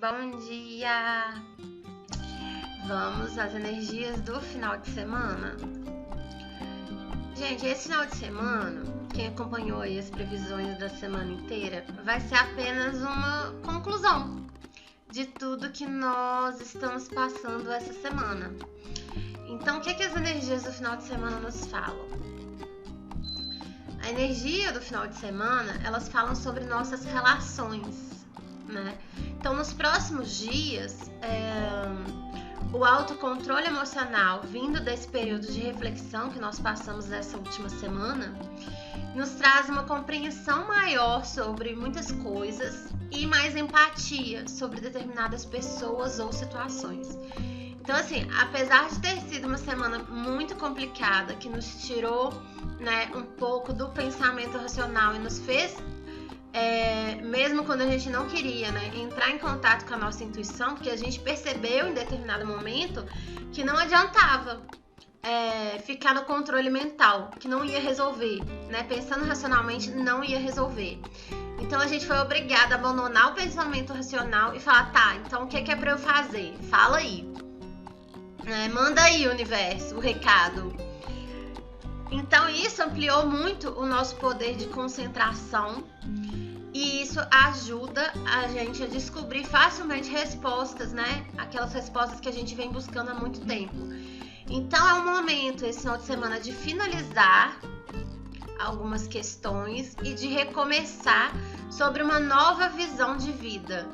Bom dia! Vamos às energias do final de semana. Gente, esse final de semana, quem acompanhou aí as previsões da semana inteira, vai ser apenas uma conclusão de tudo que nós estamos passando essa semana. Então, o que as energias do final de semana nos falam? A energia do final de semana, elas falam sobre nossas relações, né? Então, nos próximos dias, o autocontrole emocional, vindo desse período de reflexão que nós passamos nessa última semana, nos traz uma compreensão maior sobre muitas coisas e mais empatia sobre determinadas pessoas ou situações. Então, assim, apesar de ter sido uma semana muito complicada, que nos tirou, né, um pouco do pensamento racional e nos fez, mesmo quando a gente não queria, né, entrar em contato com a nossa intuição, porque a gente percebeu em determinado momento que não adiantava ficar no controle mental, que não ia resolver, né, pensando racionalmente não ia resolver. Então a gente foi obrigada a abandonar o pensamento racional e falar, tá, então o que é pra eu fazer? Fala aí. Manda aí, universo, o recado. Então isso ampliou muito o nosso poder de concentração e isso ajuda a gente a descobrir facilmente respostas, né? Aquelas respostas que a gente vem buscando há muito tempo. Então é um momento, esse final de semana, de finalizar algumas questões e de recomeçar sobre uma nova visão de vida,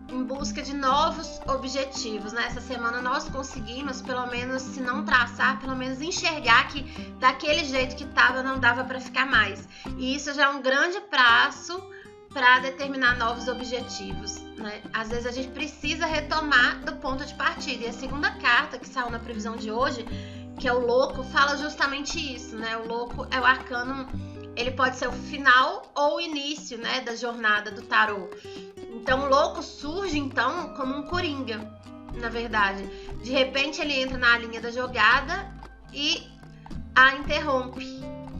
em busca de novos objetivos, né? Essa semana nós conseguimos, pelo menos, se não traçar, pelo menos enxergar que daquele jeito que estava não dava para ficar mais. E isso já é um grande passo para determinar novos objetivos, né? Às vezes a gente precisa retomar do ponto de partida. E a segunda carta que saiu na previsão de hoje, que é o louco, fala justamente isso, né? O louco é o arcano, ele pode ser o final ou o início, né, da jornada do tarô. Então o louco surge então como um coringa, na verdade. De repente ele entra na linha da jogada e a interrompe,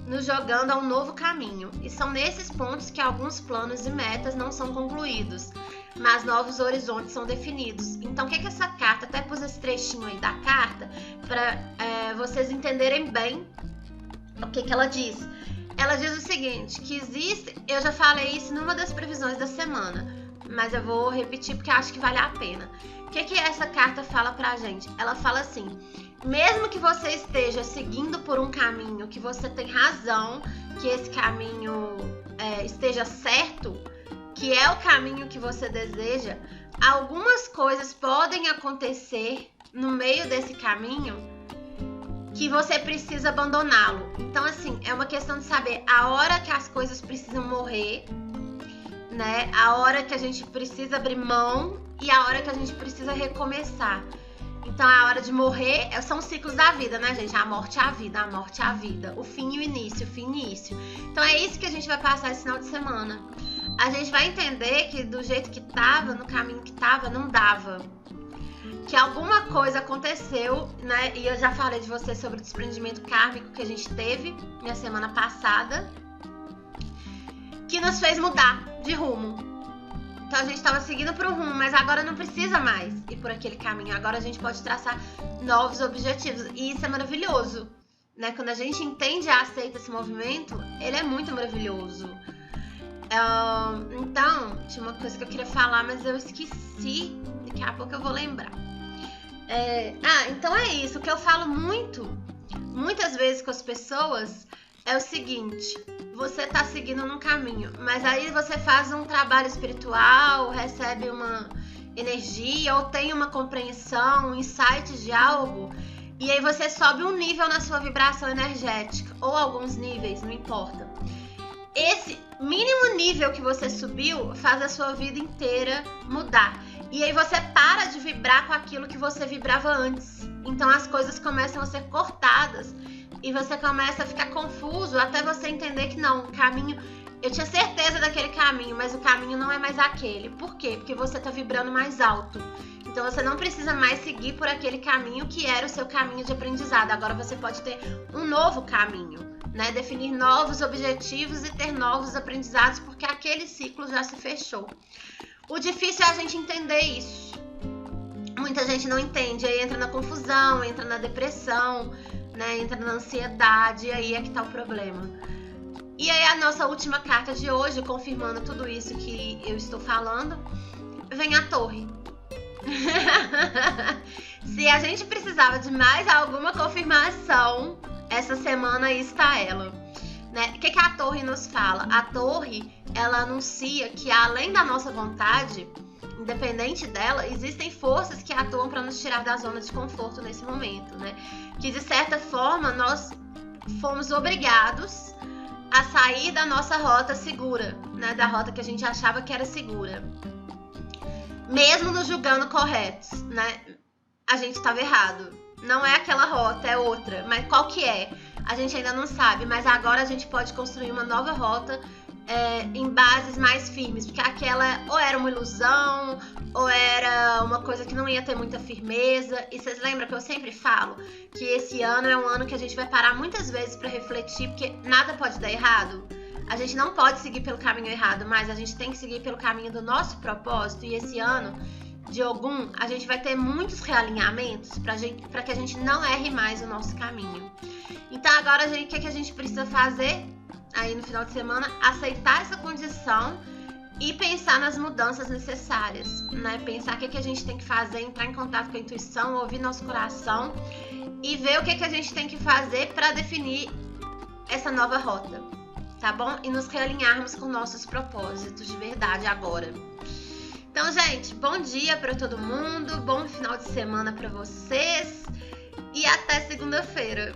nos jogando a um novo caminho. E são nesses pontos que alguns planos e metas não são concluídos, mas novos horizontes são definidos. Então o que essa carta, até pus esse trechinho aí da carta, para vocês entenderem bem o que ela diz. Ela diz o seguinte, que existe, eu já falei isso numa das previsões da semana, mas eu vou repetir porque acho que vale a pena. O que essa carta fala pra gente? Ela fala assim, mesmo que você esteja seguindo por um caminho, que você tem razão, que esse caminho esteja certo, que é o caminho que você deseja, algumas coisas podem acontecer no meio desse caminho que você precisa abandoná-lo. Então, assim, é uma questão de saber a hora que as coisas precisam morrer, né? A hora que a gente precisa abrir mão e a hora que a gente precisa recomeçar. Então, a hora de morrer são os ciclos da vida, né, gente? A morte é a vida, a morte é a vida. O fim e o início, o fim e o início. Então, é isso que a gente vai passar esse final de semana. A gente vai entender que do jeito que tava, no caminho que tava, não dava. Que alguma coisa aconteceu, né? E eu já falei de você sobre o desprendimento kármico que a gente teve na semana passada, que nos fez mudar de rumo. Então a gente estava seguindo para um rumo, mas agora não precisa mais ir por aquele caminho. Agora a gente pode traçar novos objetivos. E isso é maravilhoso, né? Quando a gente entende e aceita esse movimento, ele é muito maravilhoso. Então, tinha uma coisa que eu queria falar, mas eu esqueci. Daqui a pouco eu vou lembrar. Então é isso. O que eu falo muitas vezes com as pessoas é o seguinte: você tá seguindo num caminho, mas aí você faz um trabalho espiritual, recebe uma energia ou tem uma compreensão, um insight de algo, e aí você sobe um nível na sua vibração energética, ou alguns níveis, não importa. Esse mínimo nível que você subiu faz a sua vida inteira mudar. E aí você para de vibrar com aquilo que você vibrava antes. Então as coisas começam a ser cortadas e você começa a ficar confuso até você entender que não, o caminho... Eu tinha certeza daquele caminho, mas o caminho não é mais aquele. Por quê? Porque você tá vibrando mais alto. Então você não precisa mais seguir por aquele caminho que era o seu caminho de aprendizado. Agora você pode ter um novo caminho, né? Definir novos objetivos e ter novos aprendizados, porque aquele ciclo já se fechou. O difícil é a gente entender isso. Muita gente não entende, aí entra na confusão, entra na depressão, né? Entra na ansiedade, e aí é que tá o problema. E aí a nossa última carta de hoje, confirmando tudo isso que eu estou falando, vem a Torre. Se a gente precisava de mais alguma confirmação, essa semana aí está ela, né? O que a Torre nos fala? A Torre, ela anuncia que além da nossa vontade, independente dela, existem forças que atuam para nos tirar da zona de conforto nesse momento, né? Que de certa forma nós fomos obrigados a sair da nossa rota segura, né? Da rota que a gente achava que era segura. Mesmo nos julgando corretos, né? A gente estava errado. Não é aquela rota, é outra. Mas qual que é? A gente ainda não sabe, mas agora a gente pode construir uma nova rota em bases mais firmes, porque aquela ou era uma ilusão, ou era uma coisa que não ia ter muita firmeza. E vocês lembram que eu sempre falo que esse ano é um ano que a gente vai parar muitas vezes para refletir, porque nada pode dar errado. A gente não pode seguir pelo caminho errado, mas a gente tem que seguir pelo caminho do nosso propósito. E esse ano de Ogum, a gente vai ter muitos realinhamentos para que a gente não erre mais o nosso caminho. Então agora, o que a gente precisa fazer aí no final de semana? Aceitar essa condição e pensar nas mudanças necessárias, né? Pensar o que a gente tem que fazer, entrar em contato com a intuição, ouvir nosso coração e ver o que a gente tem que fazer para definir essa nova rota, tá bom? E nos realinharmos com nossos propósitos de verdade agora. Então, gente, bom dia para todo mundo, bom final de semana para vocês e até segunda-feira.